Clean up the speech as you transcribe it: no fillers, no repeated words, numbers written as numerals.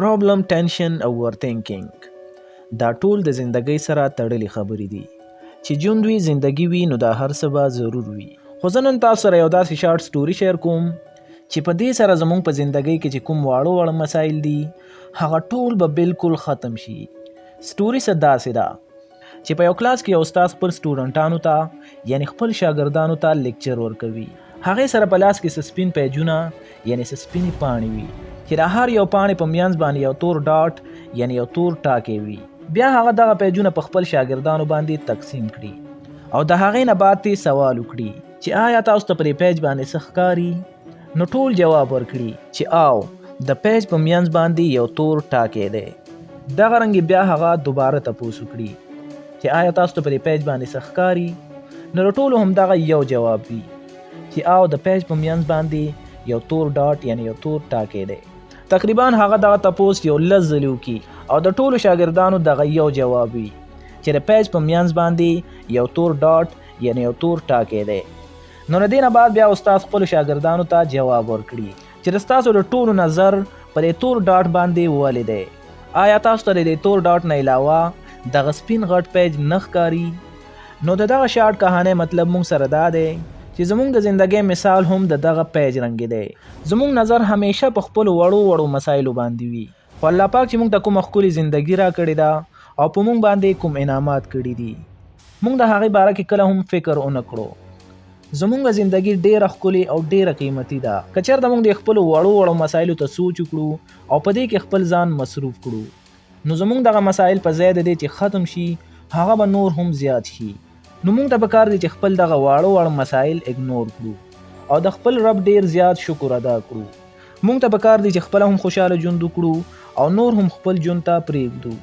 پرابلم، ټینشن او ورتینکینګ دا ټول د زندګۍ سره تړلې خبرې دي. چې ژوند وي، زندګي وي، نو دا هر څه به ضرور وي. خو زه نن تاسو سره یو داسې شارټ سټوري شیر کوم چې په دې سره زموږ په زندګۍ کې چې کوم واړه مسایل دي هغه ټول به بالکل ختم شي. سټوري څه داسې ده چې په یو کلاس کې یو استاد خپل سټوډنټانو ته یعنی خپل شاګردانو ته لیکچر ورکوي. هغې سره په لاس کې څه سپین پیجونه یعنی څه سپینې پاڼې وي چې د هر یو پاڼې په میانځ باندې یو تور ډاټ یعنی یو تور ټاکې وي. بیا هغه دغه پیجونه په خپل شاګردانو باندې تقسیم کړي او د هغې نه بعد ته سوال وکړي چې آیا تاسو ته پرې پیج باندې څه ښکاري؟ نو ټول جواب ورکړي چې آو د پیج په میانځ باندې یو تور ټاکې دی. دغه رنګ بیا هغه دوباره تپوس وکړي چې آیا تاسو ته پرې پیج باندې څه ښکاري؟ نو ټولو هم دغه یو جواب وي چې آو د پیج په میانځ باندې یو تور ډاټ یعنی یو تور ټاکې دی. تقریبا هغه دغه تپوس یو لس ځلې وکړي او د ټولو شاګردانو دغه یو جواب وي چې د پیج په میانځ باندې یو تور ډاټ یعنی یو تور ټاکې دی. نو د دې نه بعد بیا استاد خپلو شاګردانو ته جواب ورکړي چې ستاسو د ټولو نظر په دې تور ډاټ باندې ولې دی؟ آیا تاسو ته د دې تور ډاټ نه علاوه دغه سپین غټ پیج نه ښکاري؟ نو د دغه شارټ کهانۍ مطلب موږ سره دا دی چې زموږ د زندګۍ مثال هم د دغه پیج رنګ دی. زموږ نظر همیشه په خپلو وړو مسایلو باندې وي. خو الله پاک چې موږ ته کومه ښکلې زندګي را کړې ده او په موږ باندې کوم انعامات کړي دي موږ د هغې باره کې کله هم فکر ونه کړو. زموږ زندګي ډېره ښکلې او ډېره قیمتي ده. که چېرته موږ د خپلو وړو مسایلو ته سوچ وکړو او په دې کې خپل ځان مصروف کړو نو زموږ دغه مسایل په ځای د دې چې ختم شي هغه به نور هم زیات شي. نو موږ ته پکار دی چې خپل دغه واړه مسایل اګنور کړو او د خپل رب ډیر زیات شکر ادا کړو. موږ ته پکار دی چې خپل هم خوشاله ژوند وکړو او نور هم خپل ژوند ته پرېږدو.